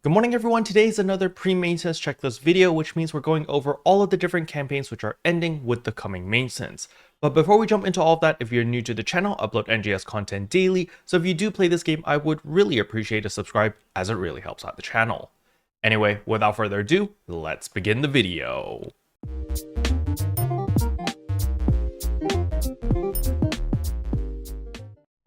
Good morning everyone, today is another pre-maintenance checklist video, which means we're going over all of the different campaigns which are ending with the coming maintenance. But before we jump into all of that, if you're new to the channel, I upload NGS content daily, so if you do play this game, I would really appreciate a subscribe as it really helps out the channel. Anyway, without further ado, let's begin the video.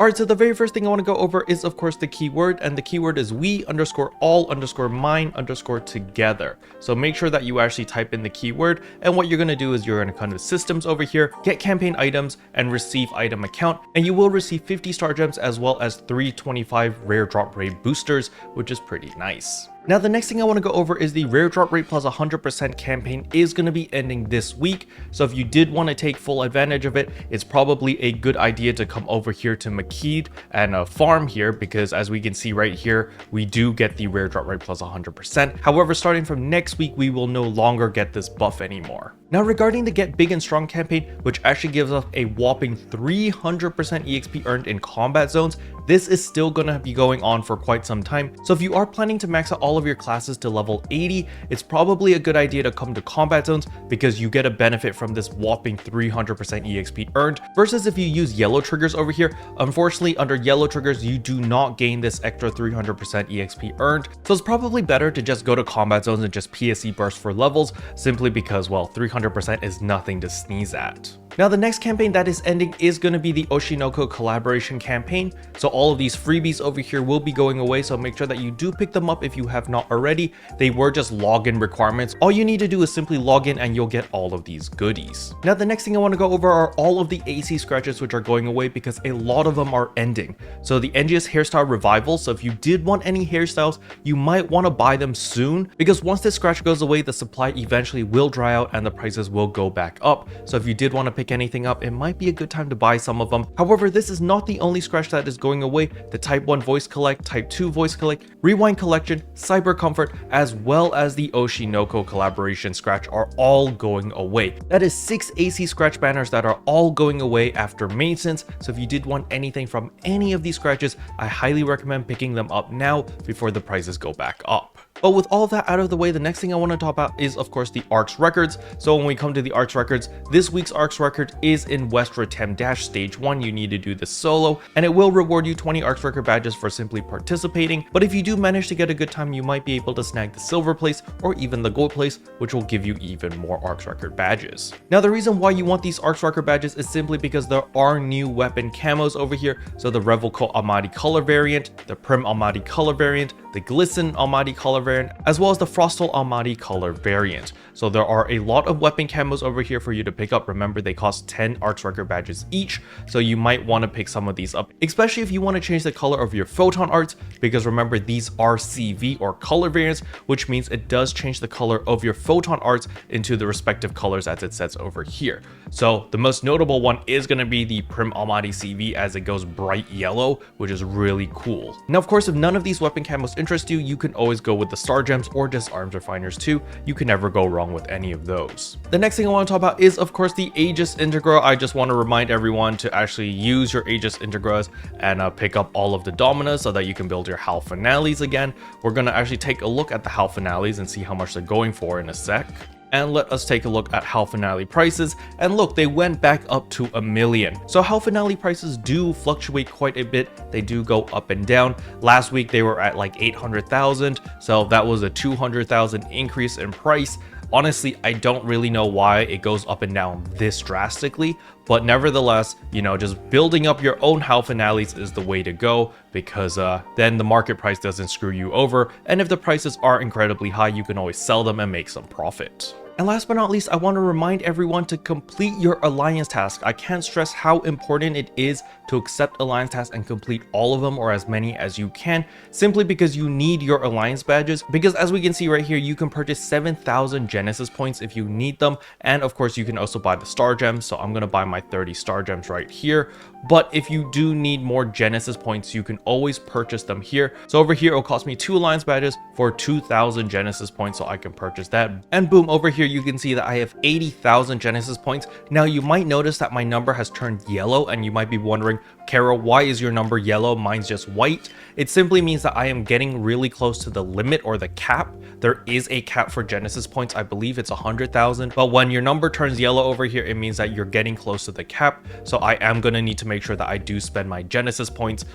Alright, so the very first thing I want to go over is of course the keyword, and the keyword is we_all_mine_together. So make sure that you actually type in the keyword, and what you're going to do is you're going to come to systems over here, get campaign items, and receive item account, and you will receive 50 star gems as well as 325 rare drop rate boosters, which is pretty nice. Now the next thing I want to go over is the rare drop rate plus 100% campaign is going to be ending this week. So if you did want to take full advantage of it, it's probably a good idea to come over here to McKeed and farm here, because as we can see right here, we do get the rare drop rate plus 100%. However, starting from next week, we will no longer get this buff anymore. Now regarding the Get Big and Strong campaign, which actually gives us a whopping 300% EXP earned in combat zones, this is still going to be going on for quite some time. So if you are planning to max out all of your classes to level 80, it's probably a good idea to come to combat zones, because you get a benefit from this whopping 300% EXP earned, versus if you use yellow triggers over here. Unfortunately, under yellow triggers, you do not gain this extra 300% EXP earned. So it's probably better to just go to combat zones and just PSE burst for levels, simply because, well, 300% is nothing to sneeze at. Now the next campaign that is ending is going to be the Oshi collaboration campaign. So all of these freebies over here will be going away, so make sure that you do pick them up if you have not already. They were just login requirements. All you need to do is simply log in and you'll get all of these goodies. Now the next thing I want to go over are all of the AC scratches which are going away, because a lot of them are ending. So the NGS hairstyle revival, so if you did want any hairstyles, you might want to buy them soon, because once this scratch goes away, the supply eventually will dry out and the prices will go back up. So if you did want to pick anything up, it might be a good time to buy some of them. However, this is not the only scratch that is going away. The Type 1 Voice Collect, Type 2 Voice Collect, Rewind Collection, Cyber Comfort, as well as the Oshi collaboration scratch are all going away. That is 6 AC scratch banners that are all going away after maintenance. So if you did want anything from any of these scratches, I highly recommend picking them up now before the prices go back up. But with all of that out of the way, the next thing I want to talk about is of course the Arks Records. So when we come to the Arks Records, this week's Arks Record is in West Rotem Dash Stage 1. You need to do this solo, and it will reward you 20 Arks Record badges for simply participating. But if you do manage to get a good time, you might be able to snag the silver place or even the gold place, which will give you even more Arks Record badges. Now the reason why you want these Arks Record badges is simply because there are new weapon camos over here. So the Revelco Almighty color variant, the Prim Almighty color variant, the Glisten Almighty color variant, as well as the Frostal Almighty color variant. So there are a lot of weapon camos over here for you to pick up. Remember, they cost 10 Arks Record badges each, so you might want to pick some of these up, especially if you want to change the color of your photon arts, because remember, these are CV or color variants, which means it does change the color of your photon arts into the respective colors as it says over here. So the most notable one is going to be the Prim Almighty CV, as it goes bright yellow, which is really cool. Now of course, if none of these weapon camos interest you, you can always go with the star gems or just arms refiners too. You can never go wrong with any of those. The next thing I want to talk about is of course the Aegis Integra. I just want to remind everyone to actually use your Aegis Integras and pick up all of the Dominas so that you can build your HAL finales again. We're going to actually take a look at the HAL finales and see how much they're going for in a sec. And let us take a look at HAL finale prices, and look, they went back up to $1 million. So HAL finale prices do fluctuate quite a bit. They do go up and down. Last week they were at like 800,000, so that was a 200,000 increase in price. Honestly, I don't really know why it goes up and down this drastically, but nevertheless, you know, just building up your own HAL finales is the way to go, because then the market price doesn't screw you over, and if the prices are incredibly high, you can always sell them and make some profit. And last but not least, I want to remind everyone to complete your alliance task. I can't stress how important it is to accept alliance tasks and complete all of them, or as many as you can, simply because you need your alliance badges. Because as we can see right here, you can purchase 7,000 Genesis points if you need them, and of course you can also buy the star gems. So I'm going to buy my 30 star gems right here. but if you do need more Genesis points, you can always purchase them here. So over here, it'll cost me 2 Alliance badges for 2,000 Genesis points, so I can purchase that. And boom, over here, you can see that I have 80,000 Genesis points. Now, you might notice that my number has turned yellow, and you might be wondering, Kara, why is your number yellow? Mine's just white. It simply means that I am getting really close to the limit or the cap. There is a cap for Genesis points. I believe it's 100,000. But when your number turns yellow over here, it means that you're getting close to the cap. So I am going to need to make sure that I do spend my Genesis points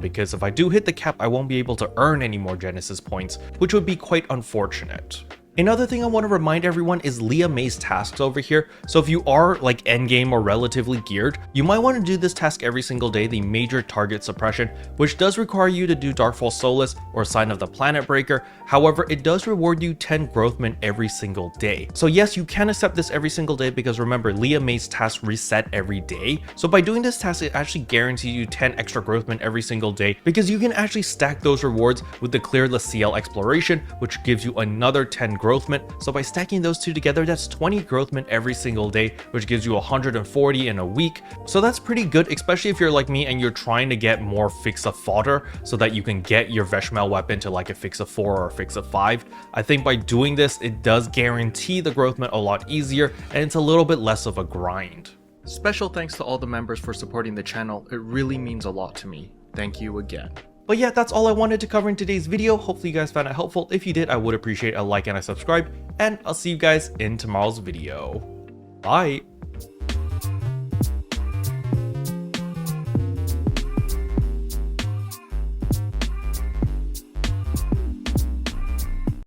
because if I do hit the cap, I won't be able to earn any more Genesis points, which would be quite unfortunate. Another thing I want to remind everyone is Leah May's tasks over here. So if you are like endgame or relatively geared, you might want to do this task every single day, the major target suppression, which does require you to do Darkfall Solace or Sign of the Planet Breaker. However, it does reward you 10 growth mint every single day. So yes, you can accept this every single day because remember, Leah May's tasks reset every day. So by doing this task, it actually guarantees you 10 extra growth mint every single day because you can actually stack those rewards with the Clear the CL exploration, which gives you another 10 growth mint. So by stacking those two together, that's 20 growth mint every single day, which gives you 140 in a week. So that's pretty good, especially if you're like me and you're trying to get more fix of fodder so that you can get your Veshmel weapon to like a fix of 4 or a fix of 5. I think by doing this, it does guarantee the growth mint a lot easier and it's a little bit less of a grind. Special thanks to all the members for supporting the channel. It really means a lot to me. Thank you again. But yeah, that's all I wanted to cover in today's video. Hopefully you guys found it helpful. If you did, I would appreciate a like and a subscribe, and I'll see you guys in tomorrow's video. Bye!